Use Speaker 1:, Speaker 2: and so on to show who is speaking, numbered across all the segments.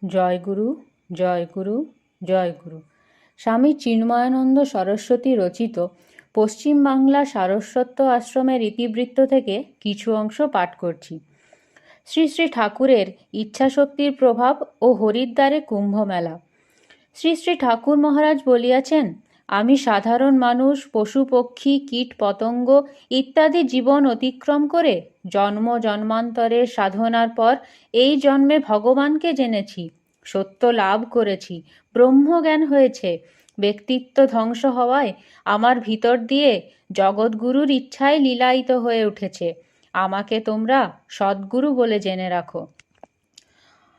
Speaker 1: জয় গুরু, জয় গুরু, জয় গুরু। স্বামী চিন্ময়ানন্দ সরস্বতী রচিত পশ্চিমবাংলা সারস্বত আশ্রমের ইতিবৃত্ত থেকে কিছু অংশ পাঠ করছি। শ্রী শ্রী ঠাকুরের ইচ্ছাশক্তির প্রভাব ও হরিদ্বারে কুম্ভমেলা। শ্রী শ্রী ঠাকুর মহারাজ বলিয়াছেন, আমি সাধারণ মানুষ, পশু পক্ষী, কীট পতঙ্গ ইত্যাদি জীবন অতিক্রম করে জন্ম জন্মান্তরের সাধনার পর এই জন্মে ভগবানকে জেনেছি, সত্য লাভ করেছি, ব্রহ্মজ্ঞান হয়েছে। ব্যক্তিত্ব ধ্বংস হওয়ায় আমার ভিতর দিয়ে জগৎগুরুর ইচ্ছায় লীলায়িত হয়ে উঠেছে। আমাকে তোমরা সদ্গুরু বলে জেনে রাখো।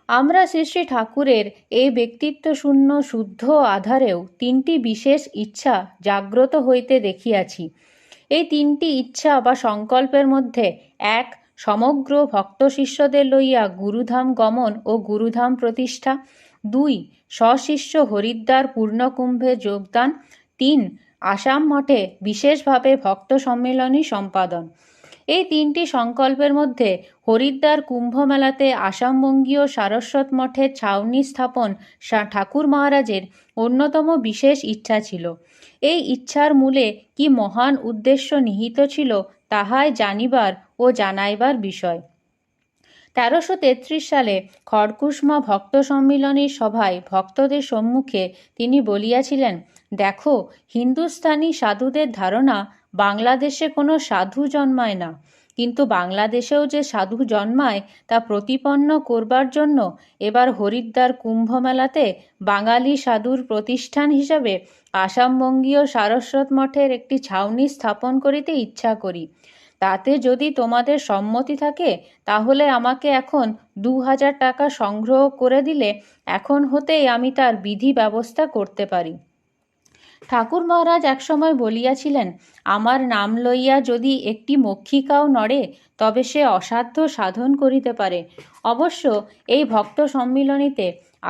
Speaker 1: আমরা শ্রী শ্রী ঠাকুরের এই ব্যক্তিত্ব শূন্য শুদ্ধ আধারেও তিনটি বিশেষ ইচ্ছা জাগ্রত হইতে দেখিয়াছি। এই তিনটি ইচ্ছা বা সংকল্পের মধ্যে এক, সমগ্র ভক্ত শিষ্যদের লইয়া গুরুধাম গমন ও গুরুধাম প্রতিষ্ঠা। দুই, স্বশিষ্য হরিদ্বার পূর্ণকুম্ভে যোগদান। তিন, আসাম মঠে বিশেষভাবে ভক্ত সম্মিলনী সম্পাদন। এই তিনটি সংকল্পের মধ্যে হরিদ্বার কুম্ভমেলাতে আসামবঙ্গীয় সারস্বত মঠের ছাউনি স্থাপন ঠাকুর মহারাজের অন্যতম বিশেষ ইচ্ছা ছিল। এই ইচ্ছার মূলে কি মহান উদ্দেশ্য নিহিত ছিল তাহাই জানিবার ও জানাইবার বিষয়। 1333 সালে খড়কুসমা ভক্ত সম্মিলনীর সভায় ভক্তদের সম্মুখে তিনি বলিয়াছিলেন, দেখো, হিন্দুস্তানি সাধুদের ধারণা বাংলাদেশে কোনো সাধু জন্মায় না, কিন্তু বাংলাদেশেও যে সাধু জন্মায় তা প্রতিপন্ন করবার জন্য এবার হরিদ্বার কুম্ভমেলাতে বাঙালি সাধুর প্রতিষ্ঠান হিসাবে আসামবঙ্গীয় সারস্বত মঠের একটি ছাউনি স্থাপন করিতে ইচ্ছা করি। তাতে যদি তোমাদের সম্মতি থাকে তাহলে আমাকে এখন 2000 টাকা সংগ্রহ করে দিলে এখন হতেই আমি তার বিধি ব্যবস্থা করতে পারি। ঠাকুর মহারাজ একসময় বলিয়াছিলেন, আমার নাম লইয়া যদি একটি মক্ষিকাও নড়ে তবে সে অসাধ্য সাধন করিতে পারে। অবশ্য এই ভক্ত সম্মিলনীতে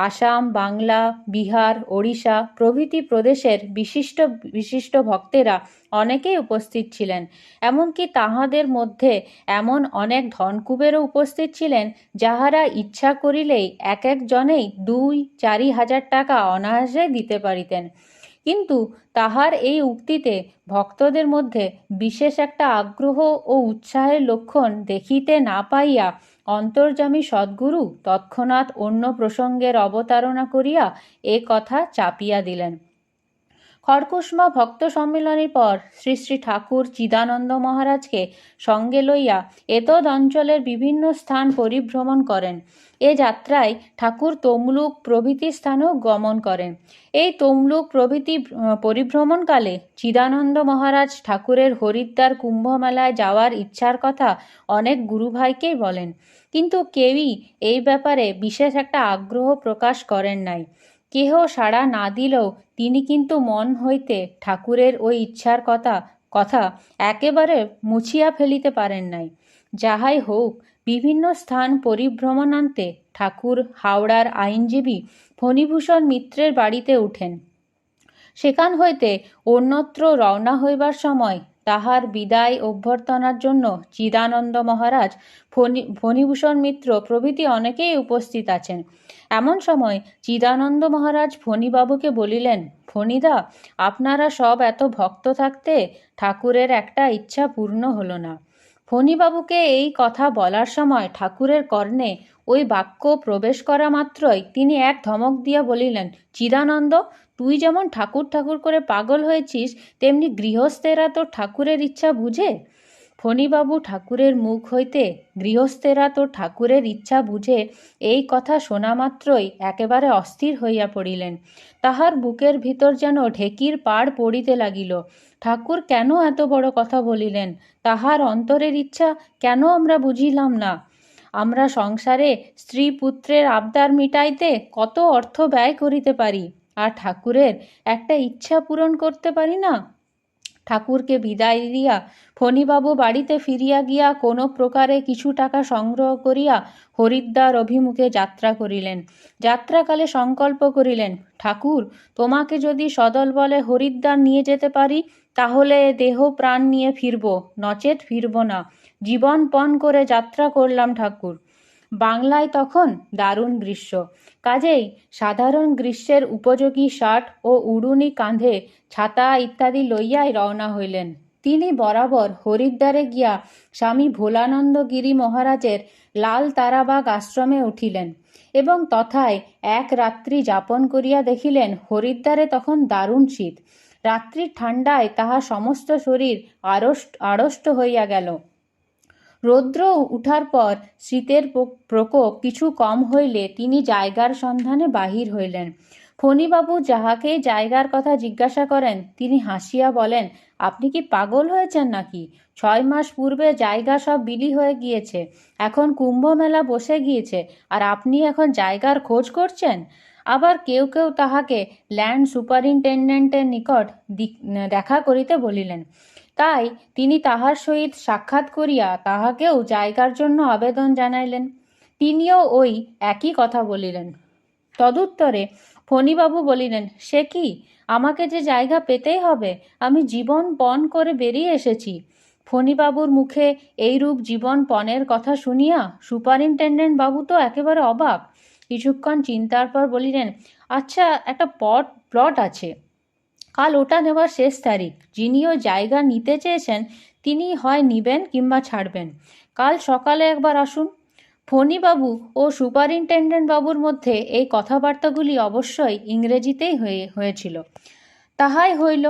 Speaker 1: আসাম, বাংলা, বিহার, ওড়িশা প্রভৃতি প্রদেশের বিশিষ্ট বিশিষ্ট ভক্তেরা অনেকেই উপস্থিত ছিলেন। এমনকি তাহাদের মধ্যে এমন অনেক ধনকুবেরও উপস্থিত ছিলেন যাহারা ইচ্ছা করিলেই এক একজনেই 2-4 হাজার টাকা অনায়াসে দিতে পারিতেন। কিন্তু তাহার এই উক্তিতে ভক্তদের মধ্যে বিশেষ একটা আগ্রহ ও উৎসাহের লক্ষণ দেখিতে না পাইয়া অন্তর্যামী সদ্গুরু তৎক্ষণাৎ অন্য প্রসঙ্গের অবতারণা করিয়া এ কথা চাপিয়া দিলেন। খড়কুসমা ভক্ত সম্মিলনীর পর শ্রী শ্রী ঠাকুর চিদানন্দ মহারাজকে সঙ্গে লইয়া এতদ অঞ্চলের বিভিন্ন স্থান পরিভ্রমণ করেন। এ যাত্রায় ঠাকুর তমলুক প্রভৃতি স্থানেও গমন করেন। এই তমলুক প্রভৃতি পরিভ্রমণকালে চিদানন্দ মহারাজ ঠাকুরের হরিদ্বার কুম্ভমেলায় যাওয়ার ইচ্ছার কথা অনেক গুরুভাইকেই বলেন, কিন্তু কেউই এই ব্যাপারে বিশেষ একটা আগ্রহ প্রকাশ করেন নাই। কেহ সাড়া না দিলেও তিনি কিন্তু মন হইতে ঠাকুরের ওই ইচ্ছার কথা একেবারে মুছিয়া ফেলিতে পারেন নাই। যাহাই হোক, বিভিন্ন স্থান পরিভ্রমণান্তে ঠাকুর হাওড়ার আইনজীবী ফণীভূষণ মিত্রের বাড়িতে উঠেন। সেখান হইতে অন্যত্র রওনা হইবার সময় তাহার বিদায় অভ্যর্থনার জন্য চিদানন্দ মহারাজ, ফণীভূষণ মিত্র প্রভৃতি অনেকেই উপস্থিত আছেন। এমন সময় চিদানন্দ মহারাজ ফণীবাবুকে বলিলেন, ফণীদা, আপনারা সব এত ভক্ত থাকতে ঠাকুরের একটা ইচ্ছা পূর্ণ হলো না। ফণীবাবুকে এই কথা বলার সময় ঠাকুরের কর্ণে ওই বাক্য প্রবেশ করা মাত্রই তিনি এক ধমক দিয়া বলিলেন, চিদানন্দ, তুই যেমন ঠাকুর ঠাকুর করে পাগল হয়েছিস তেমনি গৃহস্থেরা তো ঠাকুরের ইচ্ছা বুঝে। ফণীবাবু ঠাকুরের মুখ হইতে গৃহস্থেরা তো ঠাকুরের ইচ্ছা বুঝে এই কথা শোনা মাত্রই একেবারে অস্থির হইয়া পড়িলেন। তাহার বুকের ভিতর যেন ঢেকির পাড় পড়িতে লাগিল। ঠাকুর কেন এত বড় কথা বলিলেন? তাহার অন্তরের ইচ্ছা কেন আমরা বুঝিলাম না? আমরা সংসারে স্ত্রী পুত্রের আবদার মিটাইতে কত অর্থ ব্যয় করিতে পারি, আর ঠাকুরের একটা ইচ্ছা পূরণ করতে পারি না। ঠাকুরকে বিদায় দিয়া ফণীবাবু বাড়িতে ফিরিয়া গিয়া কোনো প্রকারে কিছু টাকা সংগ্রহ করিয়া হরিদ্বার অভিমুখে যাত্রা করিলেন। যাত্রাকালে সংকল্প করিলেন, ঠাকুর, তোমাকে যদি সদল বলে হরিদ্বার নিয়ে যেতে পারি তাহলে দেহ প্রাণ নিয়ে ফিরব, নচেত ফিরব না। জীবন পণ করে যাত্রা করলাম ঠাকুর। বাংলায় তখন দারুণ গ্রীষ্ম, কাজেই সাধারণ গ্রীষ্মের উপযোগী শার্ট ও উড়ুনি কাঁধে ছাতা ইত্যাদি লইয়াই রওনা হইলেন। তিনি বরাবর হরিদ্বারে গিয়া স্বামী ভোলানন্দ গিরি মহারাজের লাল তারাবাগ আশ্রমে উঠিলেন এবং তথায় এক রাত্রি যাপন করিয়া দেখিলেন হরিদ্বারে তখন দারুণ শীত। রাত্রির ঠান্ডায় তাহার সমস্ত শরীর আড়ষ্ট হইয়া গেল। রৌদ্র উঠার পর শীতের প্রকোপ কিছু কম হইলে তিনি জায়গার সন্ধানে বাহির হইলেন। ফণিবাবু যাহাকেই জায়গার কথা জিজ্ঞাসা করেন তিনি হাসিয়া বলেন, আপনি কি পাগল হয়েছেন নাকি? 6 মাস পূর্বে জায়গা সব বিলি হয়ে গিয়েছে, এখন কুম্ভ মেলা বসে গিয়েছে, আর আপনি এখন জায়গার খোঁজ করছেন? আবার কেউ কেউ তাহাকে ল্যান্ড সুপারিনটেন্ডেন্টের নিকট দেখা করিতে বলিলেন। তাই তিনি তাহার সহিত সাক্ষাৎ করিয়া তাহাকেও জায়গার জন্য আবেদন জানাইলেন। তিনিও ওই একই কথা বলিলেন। তদুত্তরে ফণিবাবু বলিলেন, সে কি, আমাকে যে জায়গা পেতেই হবে, আমি জীবন পণ করে বেরিয়ে এসেছি। ফণিবাবুর মুখে এইরূপ জীবন পণের কথা শুনিয়া সুপারিনটেন্ডেন্ট বাবু তো একেবারে অবাক। কিছুক্ষণ চিন্তার পর বলিলেন, আচ্ছা, একটা প্লট আছে, কাল ওটা নেওয়ার শেষ তারিখ। যিনিও জায়গা নিতে চেয়েছেন তিনি হয় নিবেন কিংবা ছাড়বেন। কাল সকালে একবার আসুন। ফণিবাবু ও সুপারিনটেন্ডেন্ট বাবুর মধ্যে এই কথাবার্তাগুলি অবশ্যই ইংরেজিতেই হয়েছিল। তাহাই হইল।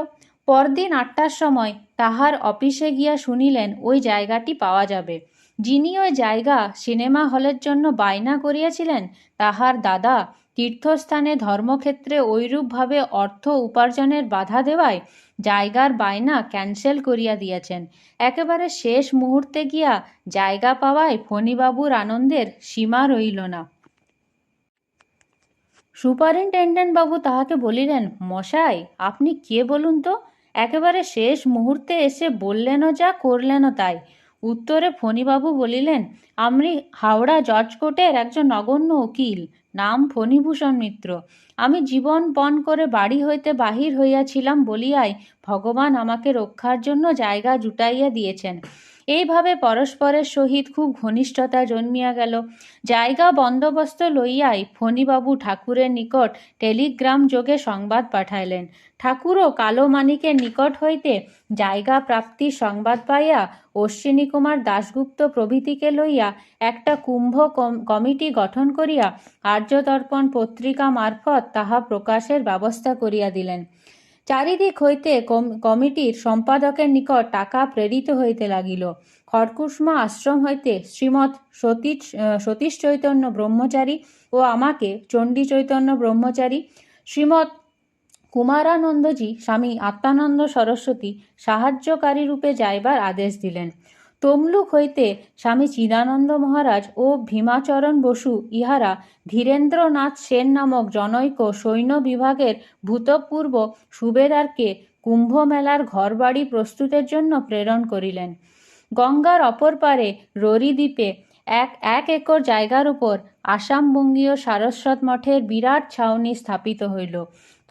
Speaker 1: পরদিন 8টার সময় তাহার অফিসে গিয়া শুনিলেন ওই জায়গাটি পাওয়া যাবে। যিনি ওই জায়গা সিনেমা হলের জন্য বায়না করিয়াছিলেন তাহার দাদা তীর্থস্থানে ধর্মক্ষেত্রে ঐরূপভাবে অর্থ উপার্জনের বাধা দেওয়ায় জায়গার বায়না ক্যান্সেল করিয়া দিয়াছেন। একেবারে শেষ মুহূর্তে গিয়া জায়গা পাওয়ায় ফণিবাবুর আনন্দের সীমা রইল না। সুপারিনটেন্ডেন্ট বাবু তাহাকে বলিলেন, মশাই, আপনি কে বলুন তো? একেবারে শেষ মুহূর্তে এসে বললেনও যা, করলেনও তাই। উত্তরে ফণিবাবু বলিলেন, আমি হাওড়া জজ কোর্টের একজন নগণ্য উকিল, নাম ফণিভূষণ মিত্র। আমি জীবন পণ করে বাড়ি হইতে বাহির হইয়াছিলাম বলিয়াই ভগবান আমাকে রক্ষার জন্য জায়গা জুটাইয়া দিয়েছেন। এইভাবে পরস্পরের সহিত খুব ঘনিষ্ঠতা জন্মিয়া গেল। জায়গা বন্দোবস্ত লইয়াই ফণিবাবু ঠাকুরের নিকট টেলিগ্রাম যোগে সংবাদ পাঠাইলেন। ঠাকুরও কালো মানিকের নিকট হইতে জায়গা প্রাপ্তির সংবাদ পাইয়া অশ্বিনী কুমার দাশগুপ্ত প্রভৃতিকে লইয়া একটা কুম্ভ কমিটি গঠন করিয়া আর্যদর্পণ পত্রিকা মারফত তাহা প্রকাশের ব্যবস্থা করিয়া দিলেন। চারিদিক হইতে কমিটির সম্পাদকের নিকট টাকা প্রেরিত হইতে লাগিল। খড়কুসমা আশ্রম হইতে শ্রীমৎ সতীশ চৈতন্য ব্রহ্মচারী ও আমাকে চণ্ডী চৈতন্য ব্রহ্মচারী, শ্রীমৎ কুমারানন্দজি স্বামী আত্মানন্দ সরস্বতী সাহায্যকারী রূপে যাইবার আদেশ দিলেন। তমলুক হইতে স্বামী চিদানন্দ মহারাজ ও ভীমাচরণ বসু ইহারা ধীরেন্দ্রনাথ সেন নামক জনৈক সৈন্য বিভাগের ভূতপূর্ব সুবেদারকে কুম্ভ মেলার ঘরবাড়ি প্রস্তুতের জন্য প্রেরণ করিলেন। গঙ্গার অপর পারে ররি দ্বীপে এক একর জায়গার উপর আসামবঙ্গীয় সারস্বত মঠের বিরাট ছাউনি স্থাপিত হইল।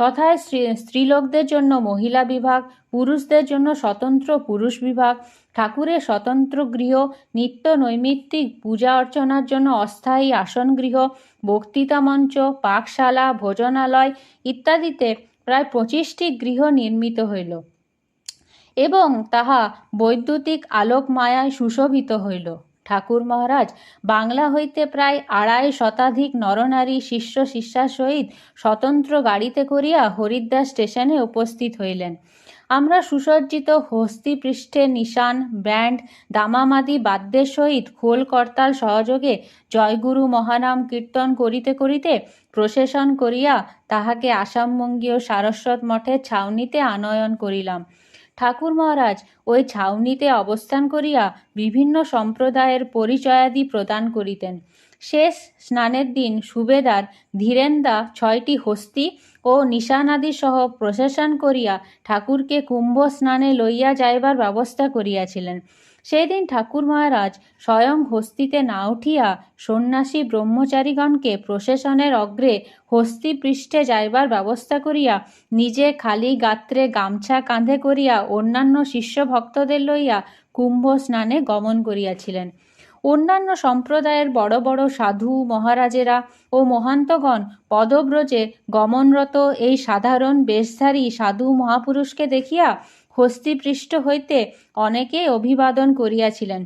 Speaker 1: তথায় স্ত্রীলোকদের জন্য মহিলা বিভাগ, পুরুষদের জন্য স্বতন্ত্র পুরুষ বিভাগ, ঠাকুরের স্বতন্ত্র গৃহ, নিত্য নৈমিত্তিক পূজা অর্চনার জন্য অস্থায়ী আসন গৃহ, বক্তৃতা মঞ্চ, পাকশালা, ভোজনালয় ইত্যাদিতে প্রায় 25টি গৃহ নির্মিত হইল এবং তাহা বৈদ্যুতিক আলোকমায়ায় সুশোভিত হইল। ঠাকুর মহারাজ বাংলা হইতে প্রায় 2.5 শতাধিক নরনারী শিষ্য শিষ্যার সহিত স্বতন্ত্র গাড়িতে করিয়া হরিদ্বার স্টেশনে উপস্থিত হইলেন। আমরা সুসজ্জিত হস্তিপৃষ্ঠে নিশান, ব্যান্ড, দামামাদি বাদ্যের সহিত খোল করতাল সহযোগে জয়গুরু মহানাম কীর্তন করিতে করিতে প্রসেশন করিয়া তাহাকে আসামবঙ্গীয় সারস্বত মঠের ছাউনিতে আনয়ন করিলাম। ঠাকুর মহারাজ ওই ছাউনিতে অবস্থান করিয়া বিভিন্ন সম্প্রদায়ের পরিচয়াদি প্রদান করিতেন। শেষ স্নানের দিন সুবেদার ধীরেন্দা 6টি হস্তি ও নিশানাদি সহ প্রসেশন করিয়া ঠাকুরকে কুম্ভ স্নানে লইয়া যাইবার ব্যবস্থা করিয়াছিলেন। সেই দিন ঠাকুর মহারাজ স্বয়ং হস্তিতে না উঠিয়া সন্ন্যাসী ব্রহ্মচারীগণকে প্রসেশনের অগ্রে হস্তি পৃষ্ঠে যাইবার ব্যবস্থা করিয়া নিজে খালি গাত্রে গামছা কাঁধে করিয়া অন্যান্য শিষ্য ভক্তদের লইয়া কুম্ভ স্নানে গমন করিয়াছিলেন। অন্যান্য সম্প্রদায়ের বড় বড় সাধু মহারাজেরা ও মহান্তগণ পদব্রজে গমনরত এই সাধারণ বেশধারী সাধু মহাপুরুষকে দেখিয়া হস্তিপৃষ্ঠ হইতে অনেকেই অভিবাদন করিয়াছিলেন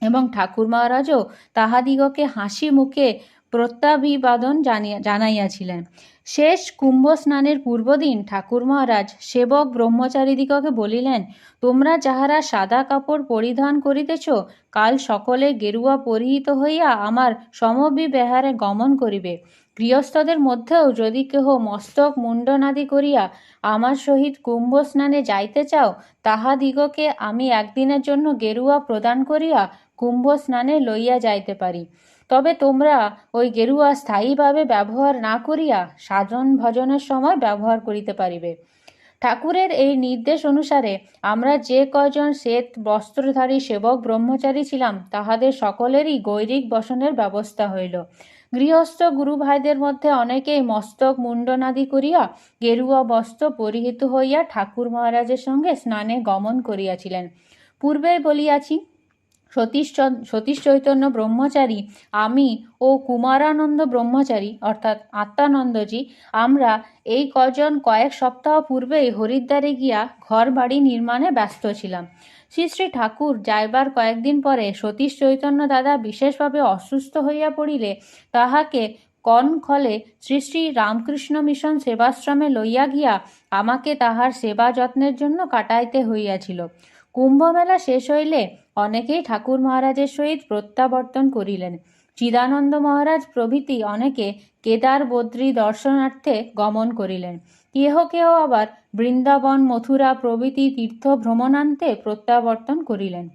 Speaker 1: এবং ঠাকুর মহারাজও তাহাদিগকে হাসি মুখে প্রত্যাভিবাদন জানাইয়াছিলেন। শেষ কুম্ভ স্নানের পূর্বদিন ঠাকুর মহারাজ সেবক ব্রহ্মচারীদিগকে বলিলেন, তোমরা যাহারা সাদা কাপড় পরিধান করিতেছ, কাল সকলে গেরুয়া পরিহিত হইয়া আমার সমবিবেহারে গমন করিবে। গৃহস্থদের মধ্যেও যদি কেহ মস্তক মুণ্ডনাদি করিয়া আমার সহিত কুম্ভ স্নানে যাইতে চাও, তাহাদিগকে আমি একদিনের জন্য গেরুয়া প্রদান করিয়া কুম্ভ স্নানে লইয়া যাইতে পারি। তবে তোমরা ওই গেরুয়া স্থায়ীভাবে ব্যবহার না করিয়া সাধন ভজনের সময় ব্যবহার করিতে পারিবে। ঠাকুরের এই নির্দেশ অনুসারে আমরা যে কয়জন শ্বেত বস্ত্রধারী সেবক ব্রহ্মচারী ছিলাম, তাহাদের সকলেরই গৈরিক বসনের ব্যবস্থা হইল। গৃহস্থ গুরু ভাইদের মধ্যে অনেকেই মস্তক মুণ্ডনাদি করিয়া গেরুয়া বস্ত্র পরিহিত হইয়া ঠাকুর মহারাজের সঙ্গে স্নানে গমন করিয়াছিলেন। পূর্বেই বলিয়াছি, সতীশ চৈতন্য ব্রহ্মচারী, আমি ও কুমারানন্দ ব্রহ্মচারী অর্থাৎ আত্মানন্দজি, আমরা এই কয়েক সপ্তাহ পূর্বেই হরিদ্বারে গিয়া ঘর বাড়ি নির্মাণে ব্যস্ত ছিলাম। শ্রী শ্রী ঠাকুর যাইবার কয়েকদিন পরে সতীশ চৈতন্য দাদা বিশেষভাবে অসুস্থ হইয়া পড়িলে তাহাকে কনখলে শ্রী শ্রী রামকৃষ্ণ মিশন সেবাশ্রমে লইয়া গিয়া আমাকে তাহার সেবা যত্নের জন্য কাটাইতে হইয়াছিল। কুম্ভমেলা শেষ হইলে অনেকেই ঠাকুর মহারাজের সহিত প্রত্যাবর্তন করিলেন। চিদানন্দ মহারাজ প্রভৃতি অনেকে কেদার বদ্রী দর্শনার্থে গমন করিলেন। কেহ কেহ আবার বৃন্দাবন মথুরা প্রভৃতি তীর্থ ভ্রমণান্তে প্রত্যাবর্তন করিলেন।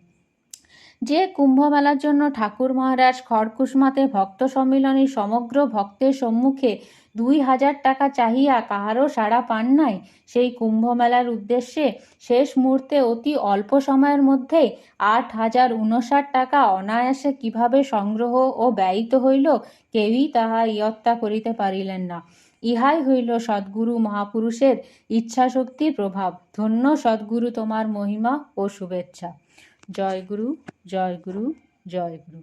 Speaker 1: যে কুম্ভমেলার জন্য ঠাকুর মহারাজ খড়কুসমাতে ভক্ত সম্মিলনী সমগ্র ভক্তের সম্মুখে 2000 টাকা চাহিয়া কাহারও সাড়া পান নাই, সেই কুম্ভমেলার উদ্দেশ্যে শেষ মুহূর্তে অতি অল্প সময়ের মধ্যে 8059 টাকা অনায়াসে কিভাবে সংগ্রহ ও ব্যয়িত হইল, কেউই তাহা ইয়ত্তা করিতে পারিলেন না। ইহাই হইল সদ্গুরু মহাপুরুষের ইচ্ছাশক্তির প্রভাব। ধন্য সদ্গুরু, তোমার মহিমা ও শুভেচ্ছা। জয় গুরু, জয় গুরু, জয় গুরু।